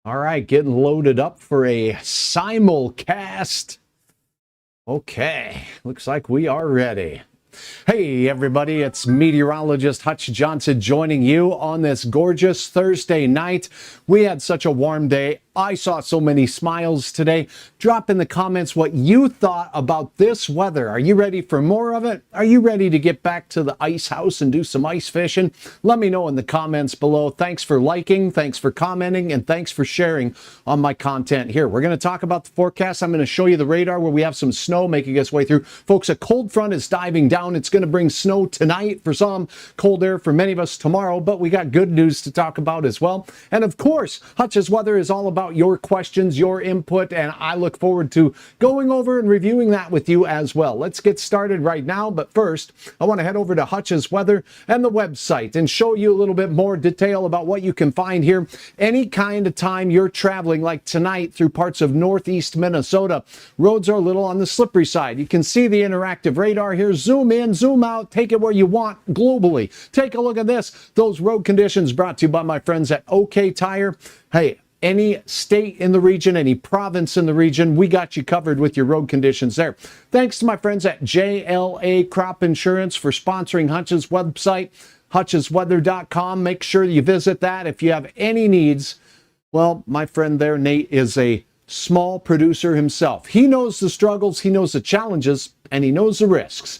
All right, getting loaded up for a simulcast. Okay, looks like we are ready. Hey everybody, it's meteorologist Hutch Johnson joining you on this gorgeous Thursday night. We had such a warm day. I saw so many smiles today. Drop in the comments what you thought about this weather. Are you ready for more of it? Are you ready to get back to the ice house and do some ice fishing? Let me know in the comments below. Thanks for liking, thanks for commenting, and thanks for sharing on my content here. We're going to talk about the forecast. I'm going to show you the radar where we have some snow making its way through. Folks, a cold front is diving down. It's going to bring snow tonight for some, cold air for many of us tomorrow, but we got good news to talk about as well. And of course, Hutch's Weather is all about your questions, your input, and I look forward to going over and reviewing that with you as well. Let's get started right now, but first, I want to head over to Hutch's Weather and the website and show you a little bit more detail about what you can find here. Any kind of time you're traveling, like tonight through parts of northeast Minnesota, roads are a little on the slippery side. You can see the interactive radar here. Zoom in, zoom out, take it where you want globally. Take a look at this. Those road conditions brought to you by my friends at OK Tire. Hey, any state in the region, any province in the region, we got you covered with your road conditions there. Thanks to my friends at JLA Crop Insurance for sponsoring Hutch's website, hutchesweather.com. Make sure you visit that if you have any needs. Well, my friend there, Nate, is a small producer himself. He knows the struggles, he knows the challenges, and he knows the risks.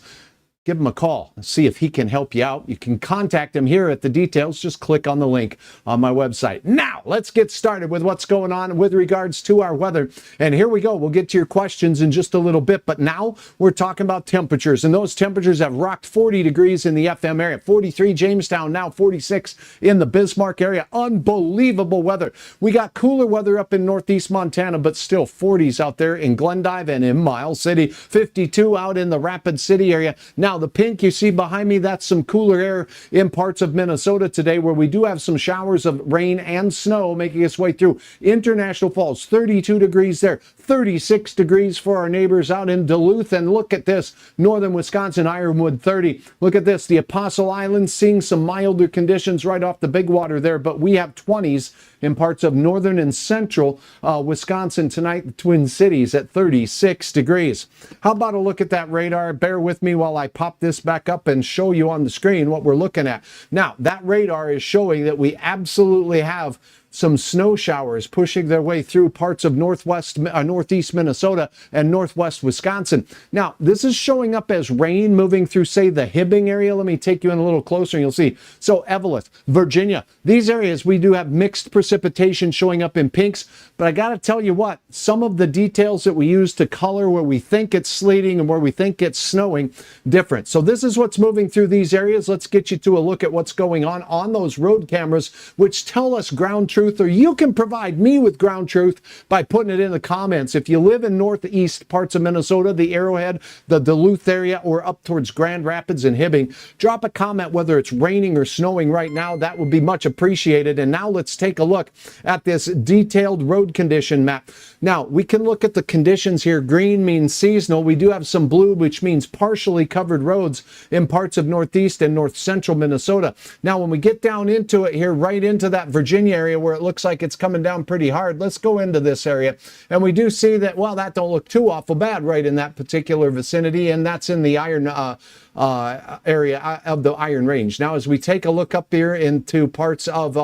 Give him a call and see if he can help you out. You can contact him here at the details. Just click on the link on my website. Now, let's get started with what's going on with regards to our weather. And here we go. We'll get to your questions in just a little bit. But now we're talking about temperatures. And those temperatures have rocked 40 degrees in the FM area. 43 Jamestown, now 46 in the Bismarck area. Unbelievable weather. We got cooler weather up in northeast Montana, but still 40s out there in Glendive and in Miles City. 52 out in the Rapid City area. Now, the pink you see behind me, that's some cooler air in parts of Minnesota today where we do have some showers of rain and snow making its way through. International Falls, 32 degrees there, 36 degrees for our neighbors out in Duluth. And look at this, northern Wisconsin, Ironwood, 30. Look at this, the Apostle Islands seeing some milder conditions right off the big water there, but we have 20s in parts of northern and central Wisconsin tonight, the Twin Cities at 36 degrees. How about a look at that radar? Bear with me while I pop this back up and show you on the screen what we're looking at. Now, that radar is showing that we absolutely have some snow showers pushing their way through parts of northeast Minnesota and northwest Wisconsin. Now, this is showing up as rain moving through, say, the Hibbing area. Let me take you in a little closer and you'll see. So Eveleth, Virginia, these areas, we do have mixed precipitation showing up in pinks. But I got to tell you what, some of the details that we use to color where we think it's sleeting and where we think it's snowing, different. So this is what's moving through these areas. Let's get you to a look at what's going on those road cameras, which tell us ground truth, or you can provide me with ground truth by putting it in the comments. If you live in northeast parts of Minnesota, the Arrowhead, the Duluth area, or up towards Grand Rapids and Hibbing, drop a comment whether it's raining or snowing right now. That would be much appreciated. And now let's take a look at this detailed road condition map. Now, we can look at the conditions here. Green means seasonal. We do have some blue, which means partially covered roads in parts of northeast and north central Minnesota. Now, when we get down into it here, right into that Virginia area where it looks like it's coming down pretty hard, let's go into this area. And we do see that, well, that don't look too awful bad right in that particular vicinity, and that's in the iron area of the Iron Range. Now, as we take a look up here into parts of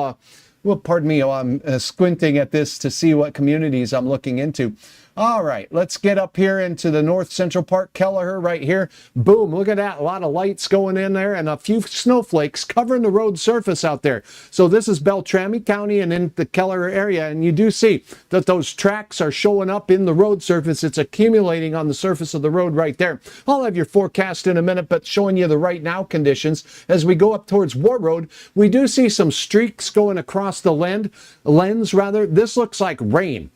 well, pardon me, I'm squinting at this to see what communities I'm looking into. All right, let's get up here into the north central part, Kelleher right here. Boom, look at that, a lot of lights going in there and a few snowflakes covering the road surface out there. So this is Beltrami County and in the Kelleher area, and you do see that those tracks are showing up in the road surface. It's accumulating on the surface of the road right there. I'll have your forecast in a minute, but showing you the right now conditions. As we go up towards War Road, we do see some streaks going across the lens rather. This looks like rain.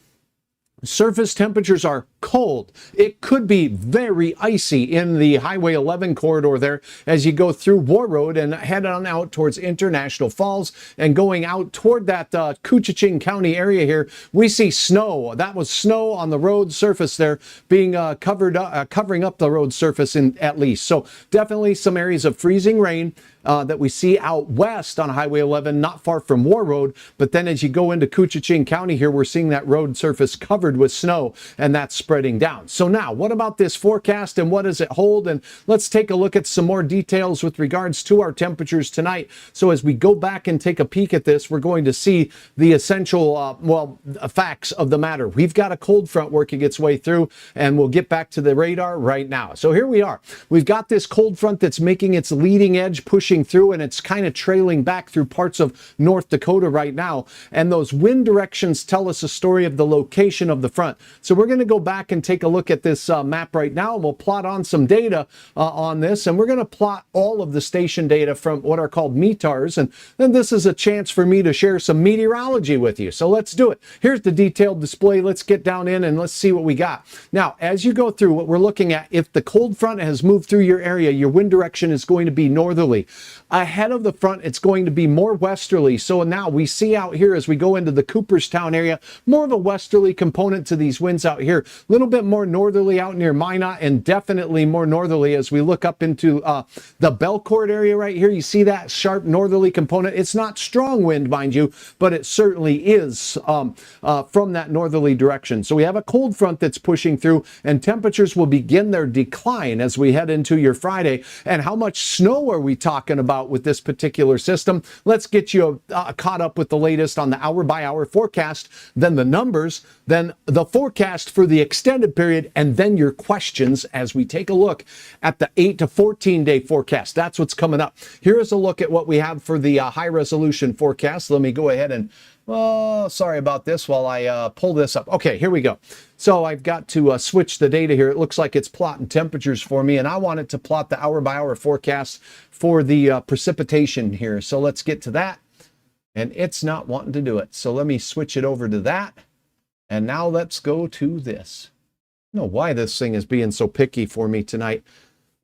Surface temperatures are cold. It could be very icy in the Highway 11 corridor there as you go through War Road and head on out towards International Falls and going out toward that Coochin County area here. We see snow. That was snow on the road surface there being covering up the road surface at least. So definitely some areas of freezing rain that we see out west on Highway 11, not far from War Road. But then as you go into Coochin County here, we're seeing that road surface covered with snow, and that's spreading down. So now, what about this forecast and what does it hold? And let's take a look at some more details with regards to our temperatures tonight. So as we go back and take a peek at this, we're going to see the essential, facts of the matter. We've got a cold front working its way through, and we'll get back to the radar right now. So here we are. We've got this cold front that's making its leading edge, pushing through, and it's kind of trailing back through parts of North Dakota right now. And those wind directions tell us a story of the location of the front. So we're going to go back and take a look at this map right now, and we'll plot on some data on this, and we're going to plot all of the station data from what are called METARs, and then this is a chance for me to share some meteorology with you. So let's do it. Here's the detailed display. Let's get down in and let's see what we got. Now, as you go through, what we're looking at, if the cold front has moved through your area, your wind direction is going to be northerly. Ahead of the front, it's going to be more westerly. So now we see out here as we go into the Cooperstown area, more of a westerly component to these winds out here. A little bit more northerly out near Minot, and definitely more northerly as we look up into the Belcourt area right here. You see that sharp northerly component. It's not strong wind, mind you, but it certainly is from that northerly direction. So we have a cold front that's pushing through, and temperatures will begin their decline as we head into your Friday. And how much snow are we talking about with this particular system? Let's get you caught up with the latest on the hour-by-hour forecast, then the numbers, then the forecast for the extended period, and then your questions as we take a look at the 8 to 14 day forecast. That's what's coming up. Here is a look at what we have for the high resolution forecast. Let me go ahead and, sorry about this while I pull this up. Okay, here we go. So I've got to switch the data here. It looks like it's plotting temperatures for me, and I want it to plot the hour-by-hour forecast for the precipitation here. So let's get to that, and it's not wanting to do it. So let me switch it over to that, and now let's go to this. I don't know why this thing is being so picky for me tonight.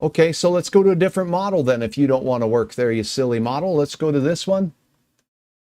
Okay, so let's go to a different model then if you don't want to work there, you silly model. Let's go to this one.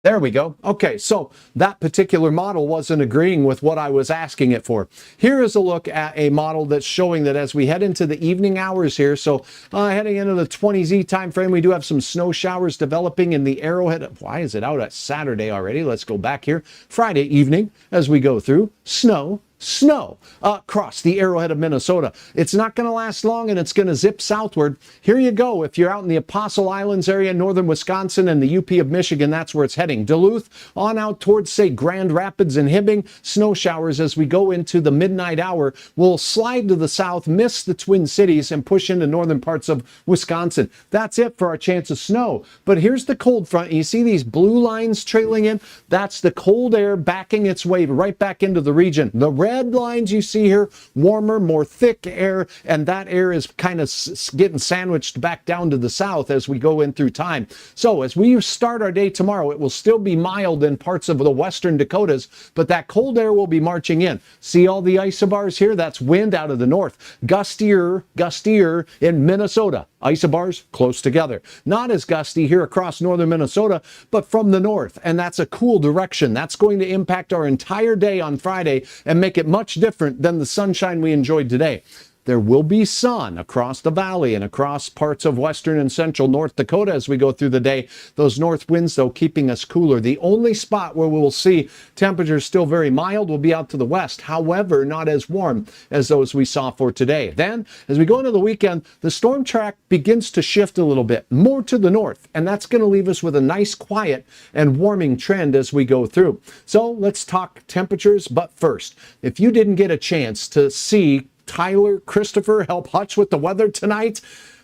There we go. Okay, so that particular model wasn't agreeing with what I was asking it for. Here is a look at a model that's showing that as we head into the evening hours here, so heading into the 20Z time frame, we do have some snow showers developing in the Arrowhead. Why is it out at Saturday already? Let's go back here. Friday evening as we go through. Snow across the Arrowhead of Minnesota. It's not going to last long, and it's going to zip southward. Here you go. If you're out in the Apostle Islands area, northern Wisconsin, and the UP of Michigan, that's where it's heading. Duluth on out towards, say, Grand Rapids and Hibbing. Snow showers as we go into the midnight hour will slide to the south, miss the Twin Cities, and push into northern parts of Wisconsin. That's it for our chance of snow. But here's the cold front. You see these blue lines trailing in? That's the cold air backing its way right back into the region. The red lines you see here, warmer, more thick air, and that air is kind of getting sandwiched back down to the south as we go in through time. So as we start our day tomorrow, it will still be mild in parts of the western Dakotas, but that cold air will be marching in. See all the isobars here? That's wind out of the north. Gustier in Minnesota. Isobars close together. Not as gusty here across northern Minnesota, but from the north, and that's a cool direction. That's going to impact our entire day on Friday and make it much different than the sunshine we enjoyed today. There will be sun across the valley and across parts of western and central North Dakota as we go through the day. Those north winds, though, keeping us cooler. The only spot where we will see temperatures still very mild will be out to the west. However, not as warm as those we saw for today. Then, as we go into the weekend, the storm track begins to shift a little bit more to the north, and that's going to leave us with a nice, quiet, and warming trend as we go through. So let's talk temperatures, but first, if you didn't get a chance to see Tyler, Christopher help Hutch with the weather tonight,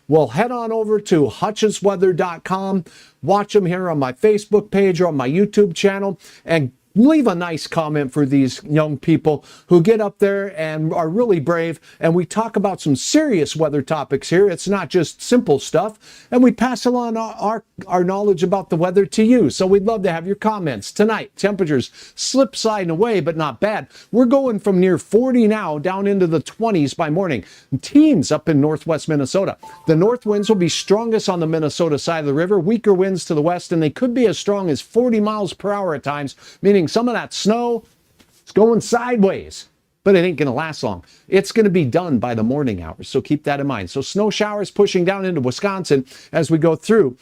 well, head on over to hutchesweather.com. Watch them here on my Facebook page or on my YouTube channel, and leave a nice comment for these young people who get up there and are really brave. And we talk about some serious weather topics here. It's not just simple stuff. And we pass along our knowledge about the weather to you. So we'd love to have your comments. Tonight, temperatures slip sliding away, but not bad. We're going from near 40 now down into the 20s by morning. Teens up in northwest Minnesota. The north winds will be strongest on the Minnesota side of the river, weaker winds to the west, and they could be as strong as 40 miles per hour at times, meaning some of that snow is going sideways, but it ain't going to last long. It's going to be done by the morning hours, so keep that in mind. So snow showers pushing down into Wisconsin as we go through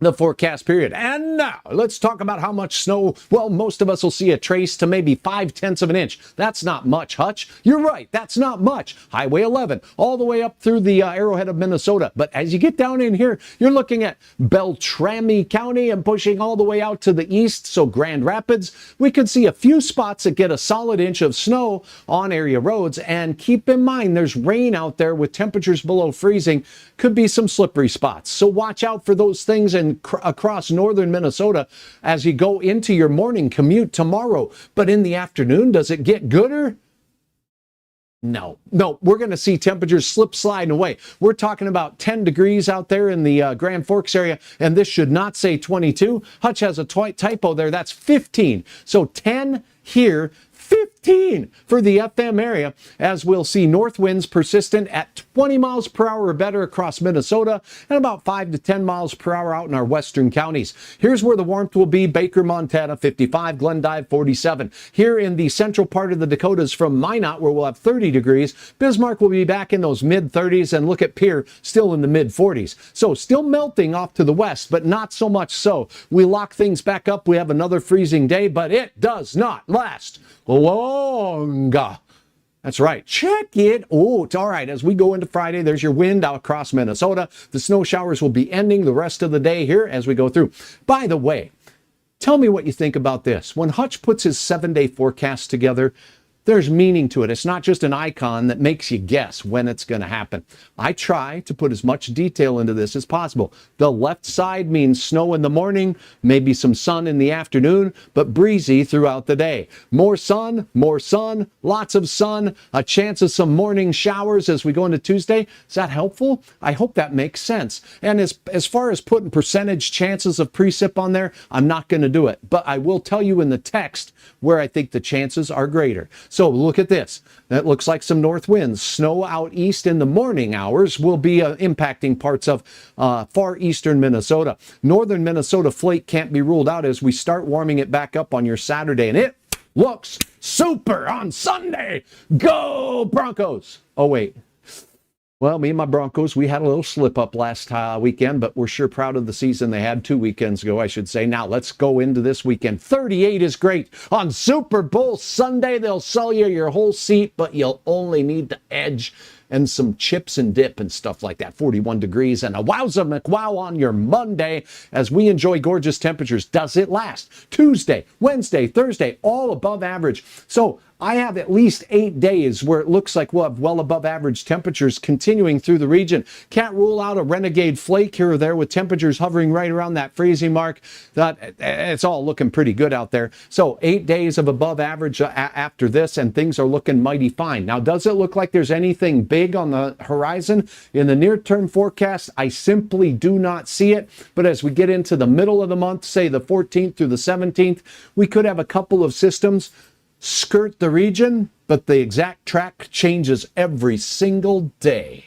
the forecast period. And now let's talk about how much snow. Well, most of us will see a trace to maybe 5/10 of an inch. That's not much, Hutch. You're right. That's not much. Highway 11 all the way up through the Arrowhead of Minnesota. But as you get down in here, you're looking at Beltrami County and pushing all the way out to the east. So Grand Rapids, we could see a few spots that get a solid inch of snow on area roads. And keep in mind, there's rain out there with temperatures below freezing. Could be some slippery spots. So watch out for those things and across northern Minnesota as you go into your morning commute tomorrow. But in the afternoon, does it get gooder? No, we're going to see temperatures slip sliding away. We're talking about 10 degrees out there in the Grand Forks area, and this should not say 22. Hutch has a typo there. That's 15. So 10 here, 15 for the FM area, as we'll see north winds persistent at 20 miles per hour or better across Minnesota and about 5 to 10 miles per hour out in our western counties. Here's where the warmth will be. Baker, Montana, 55, Glendive, 47. Here in the central part of the Dakotas from Minot, where we'll have 30 degrees, Bismarck will be back in those mid-30s, and look at Pierre, still in the mid-40s. So still melting off to the west, but not so much so. We lock things back up. We have another freezing day, but it does not last long. That's right. Check it. Oh, it's all right. As we go into Friday, there's your wind out across Minnesota. The snow showers will be ending the rest of the day here as we go through. By the way, tell me what you think about this. When Hutch puts his 7-day forecast together, there's meaning to it. It's not just an icon that makes you guess when it's going to happen. I try to put as much detail into this as possible. The left side means snow in the morning, maybe some sun in the afternoon, but breezy throughout the day. More sun, lots of sun, a chance of some morning showers as we go into Tuesday. Is that helpful? I hope that makes sense. And as far as putting percentage chances of precip on there, I'm not going to do it. But I will tell you in the text where I think the chances are greater. So look at this. That looks like some north winds. Snow out east in the morning hours will be impacting parts of far eastern Minnesota. Northern Minnesota flake can't be ruled out as we start warming it back up on your Saturday. And it looks super on Sunday. Go Broncos. Oh, wait. Well, me and my Broncos, we had a little slip up last weekend, but we're sure proud of the season they had 2 weekends ago, I should say. Now, let's go into this weekend. 38 is great. On Super Bowl Sunday, they'll sell you your whole seat, but you'll only need the edge and some chips and dip and stuff like that. 41 degrees and a wowza McWow on your Monday as we enjoy gorgeous temperatures. Does it last? Tuesday, Wednesday, Thursday, all above average. So I have at least 8 days where it looks like we'll have well above average temperatures continuing through the region. Can't rule out a renegade flake here or there with temperatures hovering right around that freezing mark. It's all looking pretty good out there. So 8 days of above average after this, and things are looking mighty fine. Now, does it look like there's anything big on the horizon in the near-term forecast? I simply do not see it. But as we get into the middle of the month, say the 14th through the 17th, we could have a couple of systems skirt the region, but the exact track changes every single day.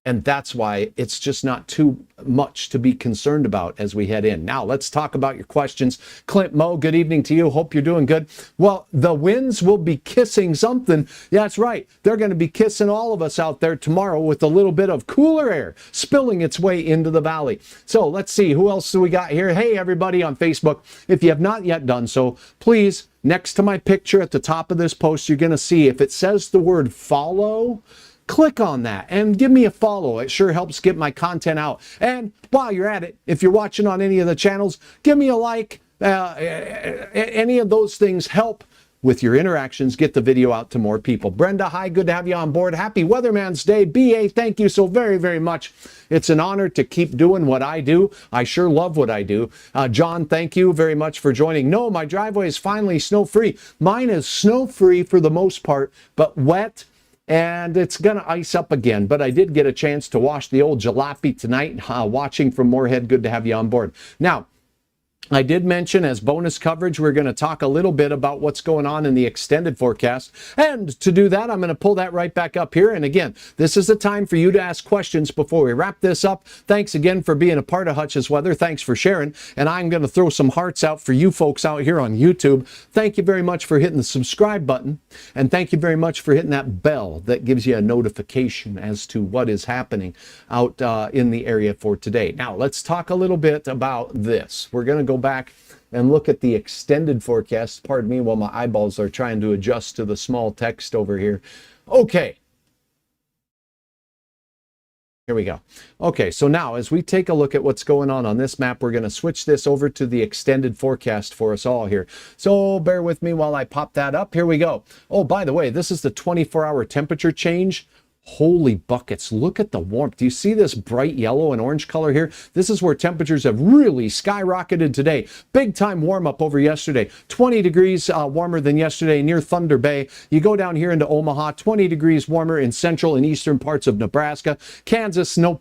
And that's why it's just not too much to be concerned about as we head in. Now, let's talk about your questions. Clint Moe, good evening to you. Hope you're doing good. Well, the winds will be kissing something. Yeah, that's right. They're going to be kissing all of us out there tomorrow with a little bit of cooler air spilling its way into the valley. So let's see. Who else do we got here? Hey, everybody on Facebook. If you have not yet done so, please, next to my picture at the top of this post, you're going to see if it says the word follow, click on that and give me a follow. It sure helps get my content out. And while you're at it, if you're watching on any of the channels, give me a like. Any of those things help with your interactions, get the video out to more people. Brenda, hi, good to have you on board. Happy Weatherman's Day. BA, thank you so very, very much. It's an honor to keep doing what I do. I sure love what I do. John, thank you very much for joining. No, my driveway is finally snow-free. Mine is snow-free for the most part, but wet, and it's going to ice up again. But I did get a chance to wash the old jalopy tonight. Watching from Moorhead, good to have you on board. Now, I did mention as bonus coverage, we're going to talk a little bit about what's going on in the extended forecast. And to do that, I'm going to pull that right back up here. And again, this is the time for you to ask questions before we wrap this up. Thanks again for being a part of Hutch's Weather. Thanks for sharing. And I'm going to throw some hearts out for you folks out here on YouTube. Thank you very much for hitting the subscribe button. And thank you very much for hitting that bell that gives you a notification as to what is happening out in the area for today. Now, let's talk a little bit about this. We're going to go back and look at the extended forecast. Pardon me while my eyeballs are trying to adjust to the small text over here. Okay. Here we go. Okay, so now as we take a look at what's going on this map, we're going to switch this over to the extended forecast for us all here. So bear with me while I pop that up. Here we go. Oh, by the way, this is the 24-hour temperature change. Holy buckets, look at the warmth. Do you see this bright yellow and orange color here? This is where temperatures have really skyrocketed today. Big time warm up over yesterday. 20 degrees warmer than yesterday near Thunder Bay. You go down here into Omaha, 20 degrees warmer in central and eastern parts of Nebraska. Kansas, no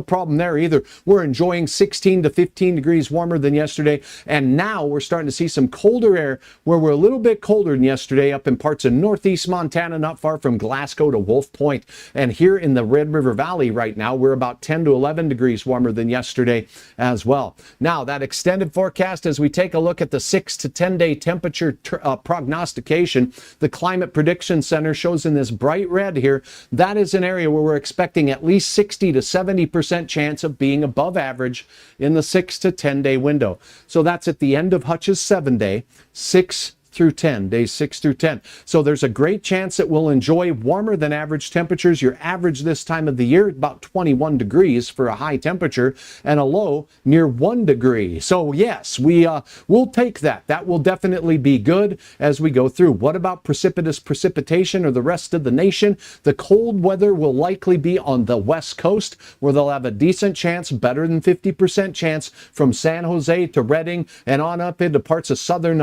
problem there either. We're enjoying 16 to 15 degrees warmer than yesterday. And now we're starting to see some colder air where we're a little bit colder than yesterday up in parts of northeast Montana, not far from Glasgow to Wolf Point. And here in the Red River Valley right now, we're about 10 to 11 degrees warmer than yesterday as well. Now, that extended forecast, as we take a look at the 6 to 10-day temperature prognostication, the Climate Prediction Center shows in this bright red here, that is an area where we're expecting at least 60 to 70% chance of being above average in the 6 to 10-day window. So that's at the end of Hutch's 7-day, 6 through 10, days 6 through 10. So there's a great chance that we'll enjoy warmer than average temperatures. Your average this time of the year, about 21 degrees for a high temperature and a low near 1 degree. So yes, we'll take that. That will definitely be good as we go through. What about precipitous precipitation or the rest of the nation? The cold weather will likely be on the west coast where they'll have a decent chance, better than 50% chance from San Jose to Redding and on up into parts of southern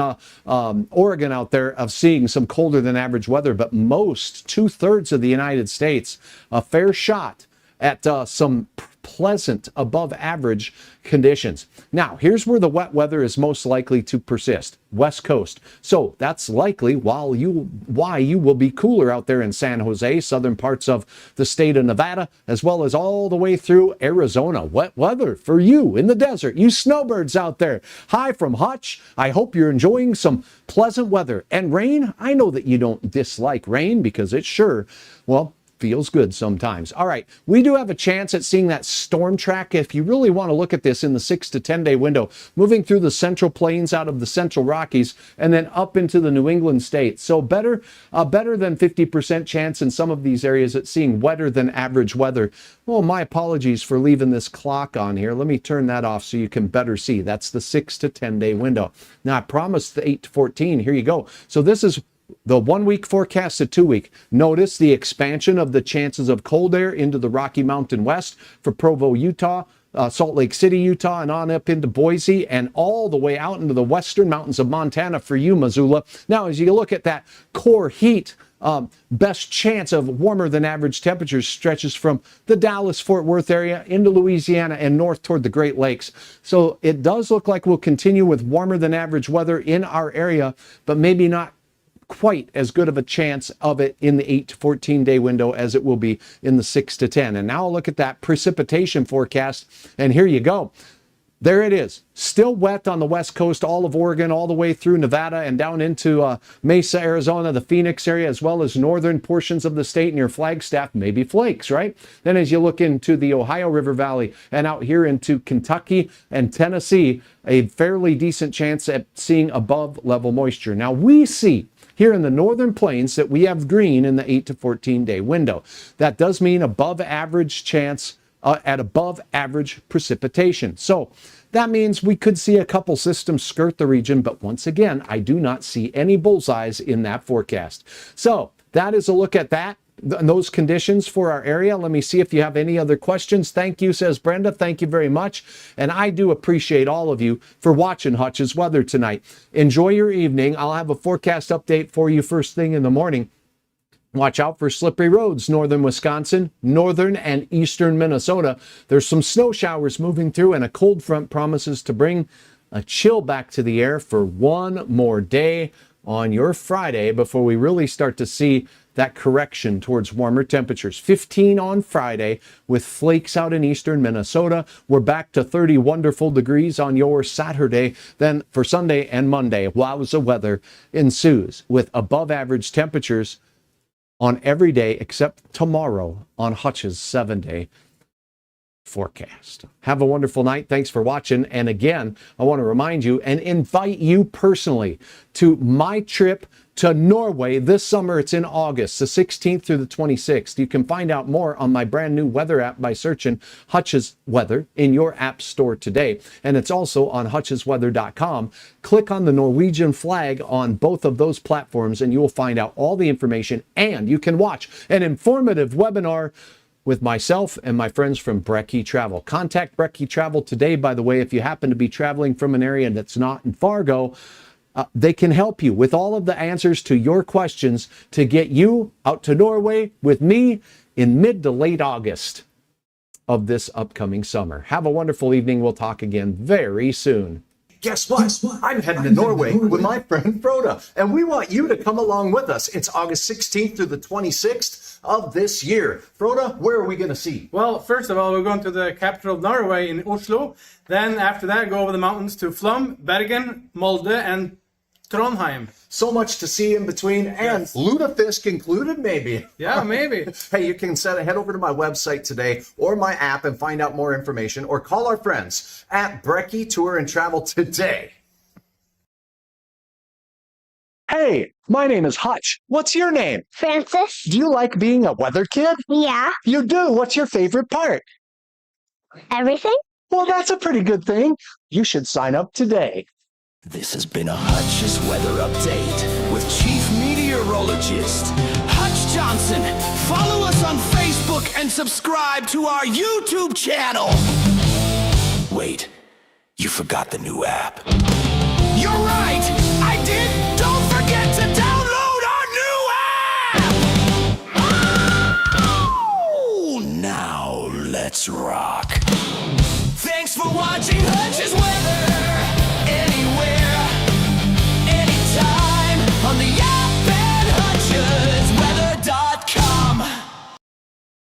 Oregon out there of seeing some colder than average weather, but most 2/3 of the United States, a fair shot at some pleasant above average conditions. Now, here's where the wet weather is most likely to persist. West Coast. So that's likely why you will be cooler out there in San Jose, southern parts of the state of Nevada, as well as all the way through Arizona. Wet weather for you in the desert, you snowbirds out there. Hi from Hutch. I hope you're enjoying some pleasant weather. And rain, I know that you don't dislike rain because it sure, well, feels good sometimes. All right, we do have a chance at seeing that storm track if you really want to look at this in the 6 to 10 day window, moving through the central plains out of the central Rockies and then up into the New England states. So better than 50% chance in some of these areas at seeing wetter than average weather. Well, my apologies for leaving this clock on here. Let me turn that off so you can better see. That's the 6 to 10 day window. Now I promised the 8 to 14. Here you go. So this is the 1 week forecast to 2 week. Notice the expansion of the chances of cold air into the Rocky Mountain West for Provo, Utah, Salt Lake City, Utah, and on up into Boise and all the way out into the western mountains of Montana for you, Missoula. Now, as you look at that core heat, best chance of warmer than average temperatures stretches from the Dallas-Fort Worth area into Louisiana and north toward the Great Lakes. So it does look like we'll continue with warmer than average weather in our area, but maybe not quite as good of a chance of it in the 8 to 14 day window as it will be in the 6 to 10. And now I'll look at that precipitation forecast, and here you go. There it is. Still wet on the west coast, all of Oregon, all the way through Nevada and down into Mesa, Arizona, the Phoenix area, as well as northern portions of the state near Flagstaff, maybe flakes, right? Then as you look into the Ohio River Valley and out here into Kentucky and Tennessee, a fairly decent chance at seeing above level moisture. Now we see here in the northern plains that we have green in the 8 to 14 day window. That does mean above average chance at above average precipitation. So That means we could see a couple systems skirt the region, but once again, I do not see any bullseyes in that forecast. So that is a look at that. Those conditions for our area. Let me see if you have any other questions. Thank you, says Brenda. Thank you very much. And I do appreciate all of you for watching Hutch's weather tonight. Enjoy your evening. I'll have a forecast update for you first thing in the morning. Watch out for slippery roads, northern Wisconsin, northern and eastern Minnesota. There's some snow showers moving through, and a cold front promises to bring a chill back to the air for one more day on your Friday before we really start to see that correction towards warmer temperatures. 15 on Friday with flakes out in eastern Minnesota. We're back to 30 wonderful degrees on your Saturday. Then for Sunday and Monday, wowza weather ensues with above average temperatures on every day except tomorrow on Hutch's 7-day forecast. Have a wonderful night. Thanks for watching. And again, I want to remind you and invite you personally to my trip to Norway this summer. It's in August, the 16th through the 26th. You can find out more on my brand new weather app by searching Hutch's Weather in your app store today. And it's also on hutchesweather.com. Click on the Norwegian flag on both of those platforms and you will find out all the information, and you can watch an informative webinar with myself and my friends from Brecky Travel. Contact Brecky Travel today, by the way, if you happen to be traveling from an area that's not in Fargo. They can help you with all of the answers to your questions to get you out to Norway with me in mid to late August of this upcoming summer. Have a wonderful evening. We'll talk again very soon. Guess what? I'm heading to Norway with my friend Frode, and we want you to come along with us. It's August 16th through the 26th of this year. Frode, where are we going to see? Well, first of all, we're going to the capital of Norway in Oslo. Then after that, go over the mountains to Flum, Bergen, Molde, and Trondheim. So much to see in between, and lutefisk included, maybe. Yeah, maybe. Hey, you can head over to my website today or my app and find out more information, or call our friends at Brecky Tour and Travel today. Hey, my name is Hutch. What's your name? Francis? Do you like being a weather kid? Yeah. You do? What's your favorite part? Everything? Well, that's a pretty good thing. You should sign up today. This has been a Hutch's Weather Update with Chief Meteorologist Hutch Johnson. Follow us on Facebook and subscribe to our YouTube channel. Wait, you forgot the new app. You're right, I did. Don't forget to download our new app. Oh, now let's rock.